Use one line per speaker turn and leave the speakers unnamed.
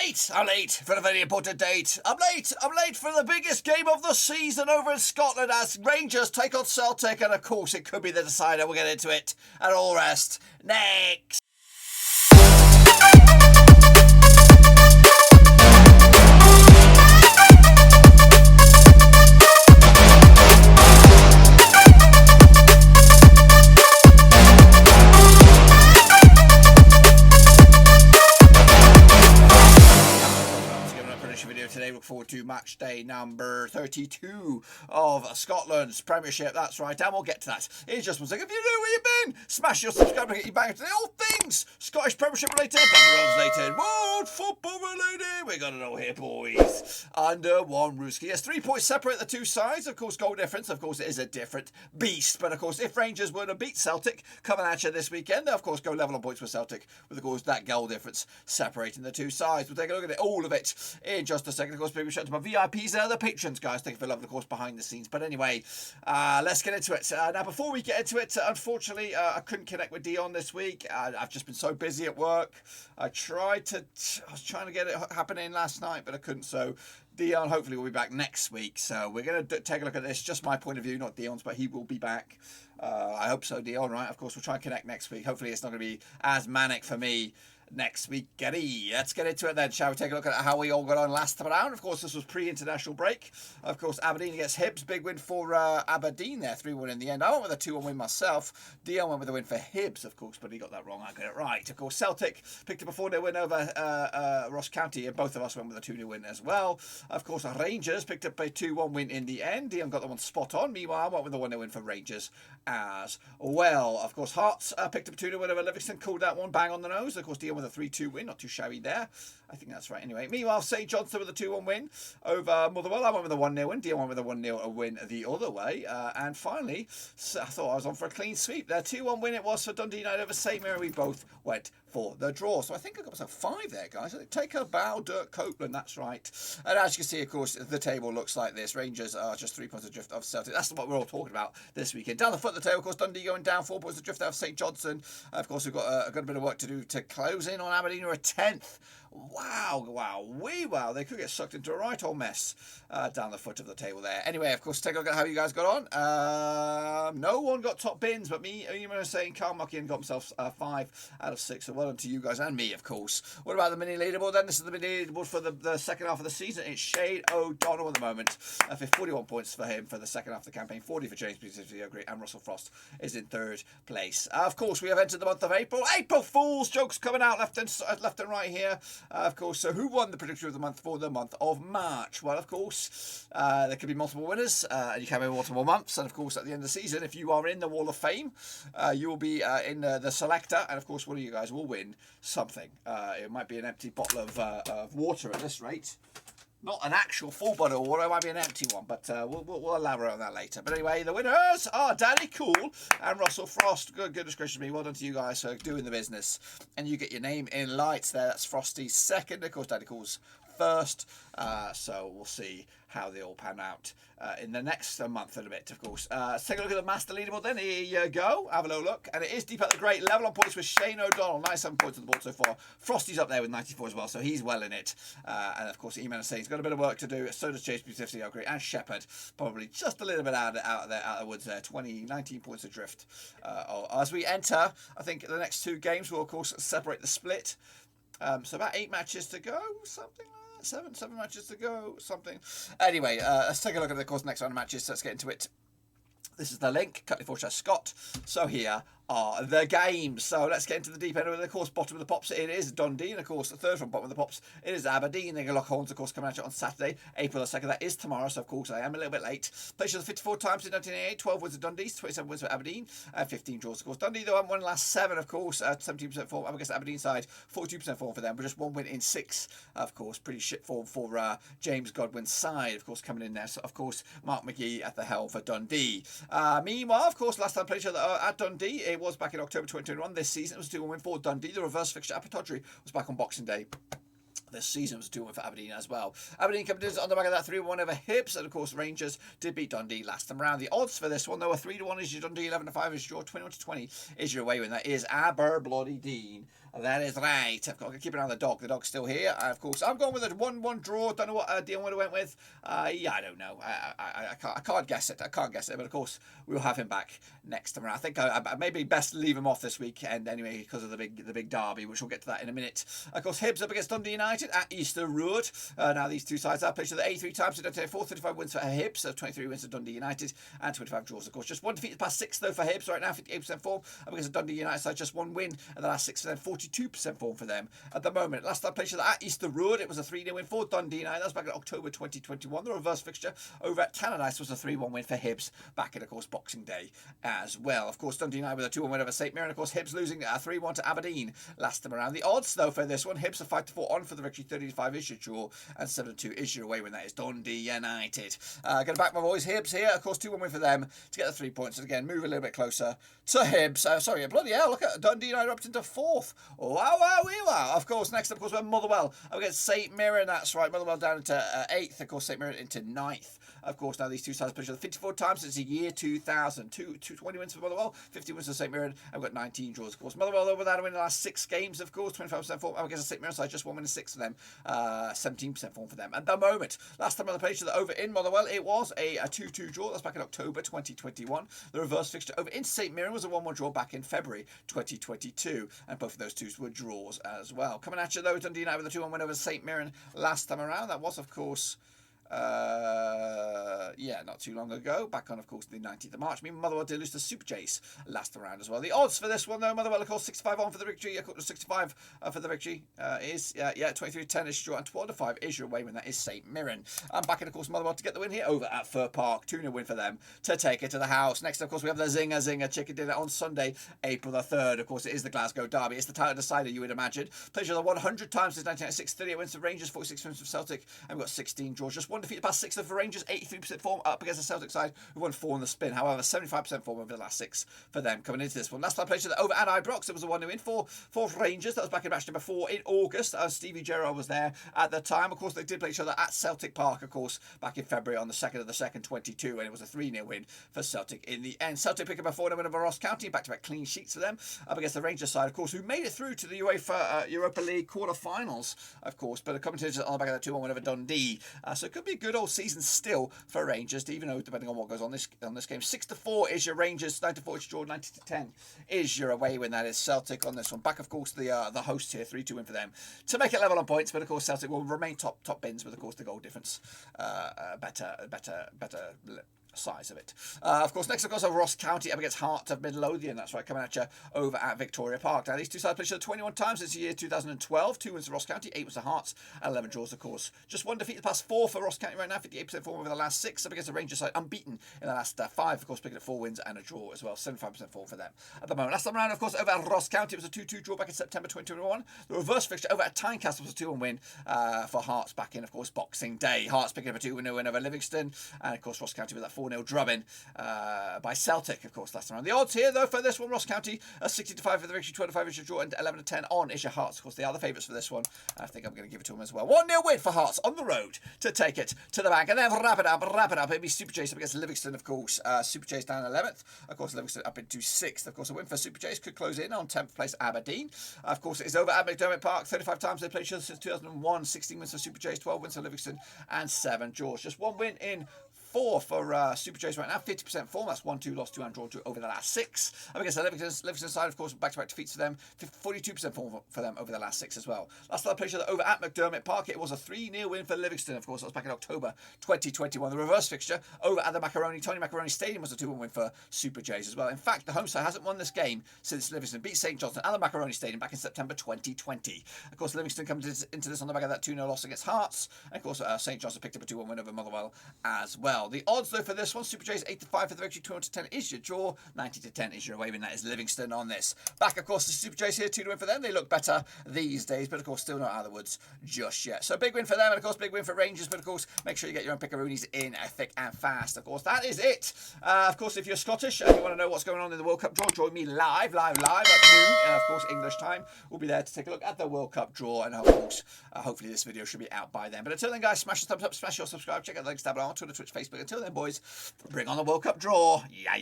I'm late for a very important date. I'm late for the biggest game of the season over in Scotland as Rangers take on Celtic, and of course it could be the decider. We'll get into it and all rest next. Today, look forward to match day number 32 of Scotland's Premiership. That's right, and we'll get to that in just one second. If you're new, where you been? Smash your subscribe and get you back into all things Scottish Premiership related, Bannerolls related, world football related. We got it all here, boys. Under one Ruski. Yes, 3 points separate the two sides. Of course, goal difference. Of course, it is a different beast. But of course, if Rangers were to beat Celtic coming at you this weekend, of course, go level on points with Celtic with, of course, that goal difference separating the two sides. We'll take a look at it, all of it, in just a second. Of course, big shout out to my VIPs there, the patrons, guys. Thank you for loving, of course, behind the scenes. But anyway, let's get into it. Now, before we get into it, unfortunately, I couldn't connect with Dion this week. I've just been so busy at work. I was trying to get it happening last night, but I couldn't. So Dion hopefully will be back next week. So we're going to take a look at this. Just my point of view, not Dion's, but he will be back. I hope so, Dion, right? Of course, we'll try and connect next week. Hopefully it's not going to be as manic for me next week. Let's get into it then, shall we? Take a look at how we all got on last time around. Of course, this was pre-international break. Of course, Aberdeen against Hibs. Big win for Aberdeen there, 3-1 in the end. I went with a 2-1 win myself. Dion went with a win for Hibs, of course, but he got that wrong. I got it right. Of course, Celtic picked up a 4-0 win over Ross County, and both of us went with a 2-0 win as well. Of course, Rangers picked up a 2-1 win in the end. Dion got that one spot on. Meanwhile, I went with a 1-0 win for Rangers as well. Of course, Hearts picked up a 2-0 win over Livingston. Called that one bang on the nose. Of course, Dion with a 3-2 win. Not too shabby there. I think that's right anyway. Meanwhile, St Johnstone with a 2-1 win over Motherwell. I went with a 1-0 win. Dion went with a 1-0 win the other way. And finally, I thought I was on for a clean sweep. The 2-1 win it was for Dundee United over St Mirren. We both went for the draw. So I think I got myself 5 there, guys. Take a bow, Dirk Copeland. That's right. And as you can see, of course, the table looks like this. Rangers are just 3 points adrift of Celtic. That's what we're all talking about this weekend. Down the foot of the table, of course, Dundee going down 4 points adrift out of St Johnstone. Of course, we've got a bit of work to do to close in on Aberdeen, who are 10th. Wow. They could get sucked into a right old mess down the foot of the table there. Anyway, of course, take a look at how you guys got on. No one got top bins, but me, you were saying Carl Muckian got himself 5 out of 6. So well done to you guys and me, of course. What about the mini leaderboard then? This is the mini leaderboard for the second half of the season. It's Shane O'Donnell at the moment. 41 points for him for the second half of the campaign. 40 for James Peterson, and Russell Frost is in 3rd place. Of course, we have entered the month of April. April Fool's jokes coming out left and right here. Of course, so who won the prediction of the month for the month of March? Well, of course, there could be multiple winners, and you can have multiple months. And of course, at the end of the season, if you are in the Wall of Fame, you will be in the selector. And of course, one of you guys will win something. It might be an empty bottle of water at this rate. Not an actual full bottle of water, it might be an empty one, but we'll elaborate on that later. But anyway, the winners are Danny Cool and Russell Frost. Goodness gracious me, well done to you guys for doing the business. And you get your name in lights there. That's Frosty's 2nd. Of course, Danny Cool's 1st. So we'll see how they all pan out in the next month and a bit, of course. Let's take a look at the master leaderboard then. Here you go. Have a little look. And it is deep at the great level on points with Shane O'Donnell. 97 points on the board so far. Frosty's up there with 94 as well, so he's well in it. And of course, Eman is saying he's got a bit of work to do. So does Chase Beautifully Upgrade and Shepherd. Probably just a little bit out of the woods there. 19 points adrift. As we enter, I think the next 2 games will, of course, separate the split. So about 8 matches to go, something like that. 7 matches to go, something. Anyway, let's take a look at the course next round of matches. Let's get into it. This is the link, Cutley/Scott. So here are the games. So let's get into the deep end of it. Of course, bottom of the pops, it is Dundee. And of course, the third from bottom of the pops, it is Aberdeen. Then Loughorns, of course, coming at you on Saturday, April the 2nd. That is tomorrow. So, of course, I am a little bit late. Played 54 times in 1988. 12 wins for Dundee, 27 wins for Aberdeen, and 15 draws, of course. Dundee, though, won the last 7, of course. 17% form. I'm against the Aberdeen side. 42% form for them, but just 1 win in 6, of course. Pretty shit form for James Godwin's side, of course, coming in there. So, of course, Mark McGee at the helm for Dundee. Meanwhile, of course, last time I played each other at Dundee, it was back in October 2021. This season, it was a 2-1 win for Dundee. The reverse fixture at Pittodrie was back on Boxing Day. This season was a 2-1 for Aberdeen as well. Aberdeen coming in on the back of that 3-1 over Hibs, and of course Rangers did beat Dundee last time round. The odds for this one, though, are 3-1 is your Dundee, 11-5 is your 21-20 is your away win. That is Aberdeen. That is right. I've got to keep an eye on the dog. The dog's still here. Of course, I'm going with a 1-1 draw. Don't know what Dion would have went with. Yeah, I don't know. I can't guess it. I can't guess it. But of course, we'll have him back next time around. I think I maybe best leave him off this weekend anyway because of the big derby, which we'll get to that in a minute. Of course, Hibs up against Dundee United at Easter Road. Now these two sides have played each other 83 times. So 35 wins for Hibs, so 23 wins for Dundee United, and 25 draws. Of course, just one defeat past 6 though for Hibs right now, 58% form. Up against the Dundee United side, just one win, and the last 6 for them, 42% form for them at the moment. Last time played each other at Easter Road, it was a 3-0 win for Dundee United. That was back in October 2021. The reverse fixture over at Tannadice was a 3-1 win for Hibs back in, of course, Boxing Day as well. Of course, Dundee United with a 2-1 win over St Mirren. Of course, Hibs losing 3-1 to Aberdeen last time around. The odds though for this one, Hibs are 5-4 on for the victory, 30-5 is your draw, and 7-2 is your away win. That is Dundee United. Going to back my boys Hibs here. Of course, 2-1 win for them to get the 3 points. And again, move a little bit closer to Hibs. Sorry, bloody hell, look at Dundee United up into 4th. Wow, wow, wow. Of course, next up, of course, we're Motherwell up against St Mirren. That's right, Motherwell down into 8th. Of course, St Mirren into 9th. Of course, now these two sides played each other 54 times since the year 2000. 20 wins for Motherwell, 50 wins for St Mirren, and we've got 19 draws, of course. Motherwell, over that, win the last 6 games, of course, 25% form. Up against the St Mirren side, just 1 win and 6 for them, 17% form for them. At the moment, last time on the page each other over in Motherwell, it was a 2-2 draw. That's back in October 2021. The reverse fixture over in St Mirren was a 1-1 draw back in February 2022, and both of those two were draws as well. Coming at you, though, Dundee United with a 2-1 win over St Mirren last time around. That was, of course, not too long ago, back on, of course, the 19th of March. I mean, Motherwell did lose to Super Jays last round as well. The odds for this one, though, Motherwell, of course, 65 on for the victory, 65 for the victory is 23-10 is your draw, and 12-5 is your away win. That is St Mirren. I'm back in, of course, Motherwell to get the win here over at Fir Park. 2-0 win for them to take it to the house. Next, of course, we have the Zinger Chicken Dinner on Sunday, April the 3rd. Of course, it is the Glasgow Darby. It's the title decider, you would imagine. Played each other 100 times since 1996. 38 wins for Rangers, 46 wins for Celtic, and we've got 16 draws. Just one defeat past 6 for Rangers, 83% form up against the Celtic side, who won 4 in the spin. However, 75% form over the last 6 for them coming into this one. Last time I played each other over at Ibrox, it was a 1-0 win for Rangers. That was back in match number 4 in August. Stevie Gerrard was there at the time. Of course, they did play each other at Celtic Park, of course, back in February on the 2nd of the 2nd, 22, and it was a 3-0 win for Celtic in the end. Celtic pick up a 4-0 win over Ross County, back-to-back clean sheets for them, up against the Rangers side, of course, who made it through to the UEFA Europa League quarter-finals, of course, but a commentator on the back of that 2-1 win over Dundee. So it could be a good old season still for Rangers, even though depending on what goes on this game. 6-4 is your Rangers, 9-4 is your draw, 90-10 is your away win. That is Celtic on this one. Back, of course, the hosts here, 3-2 win for them to make it level on points. But of course, Celtic will remain top bins with, of course, the goal difference better size of it. Of course, next, of course, over Ross County up against Hearts of Midlothian. That's right, coming at you over at Victoria Park. Now, these two sides played each other 21 times since the year 2012. 2 wins for Ross County, 8 wins for Hearts, and 11 draws, of course. Just one defeat the past 4 for Ross County right now, 58% form over the last 6. Up against the Rangers side, unbeaten in the last 5, of course, picking up 4 wins and a draw as well. 75% form for them at the moment. Last time around, of course, over at Ross County, it was a 2-2 draw back in September 2021. The reverse fixture over at Tynecastle was a 2-1 win for Hearts back in, of course, Boxing Day. Hearts picking up a 2-0 win over Livingston, and, of course, Ross County with that 4-0 drubbing by Celtic, of course, last time around. The odds here, though, for this one, Ross County, 60-5 for the victory, 25 is your draw, and 11-10 on is your Hearts. Of course, they are the favourites for this one. I think I'm going to give it to them as well. 1-0 win for Hearts on the road to take it to the bank. And then wrap it up. It'll be Super Jays up against Livingston, of course. Super Jays down 11th. Of course, Livingston up into 6th. Of course, a win for Super Jays could close in on 10th place Aberdeen. Of course, it is over at McDermott Park. 35 times they played each other since 2001. 16 wins for Super Jays, 12 wins for Livingston, and 7 draws. Just one win in 4 for Super Jays right now, 50% form. That's 1-2 lost, 2 and drawn 2 over the last 6. Up against the Livingston side, of course, back-to-back defeats for them, 42% form for them over the last 6 as well. Last time I played each other over at McDermott Park, it was a 3-0 win for Livingston. Of course, that was back in October 2021. The reverse fixture over at the Tony Macaroni Stadium was a 2-1 win for Super Jays as well. In fact, the home side hasn't won this game since Livingston beat St Johnstone at the Macaroni Stadium back in September 2020. Of course, Livingston comes into this on the back of that 2-0 loss against Hearts. And of course, St Johnstone picked up a 2-1 win over Motherwell as well. The odds, though, for this one, Super Jays 8-5 for the victory, 200-10 is your draw, 90-10 is your away win. That is Livingston on this. Back, of course, the Super Jays here, 2-1 for them. They look better these days, but of course, still not out of the woods just yet. So big win for them, and of course, big win for Rangers. But of course, make sure you get your own pickaroonies in thick and fast. Of course, that is it. Of course, if you're Scottish and you want to know what's going on in the World Cup draw, join me live at noon. Of course, English time. We'll be there to take a look at the World Cup draw, and of course, hopefully this video should be out by then. But until then, guys, smash the thumbs up, smash your subscribe, check out the links down below on Twitter, Twitch, Facebook. Until then, boys, bring on the World Cup draw. Yeah.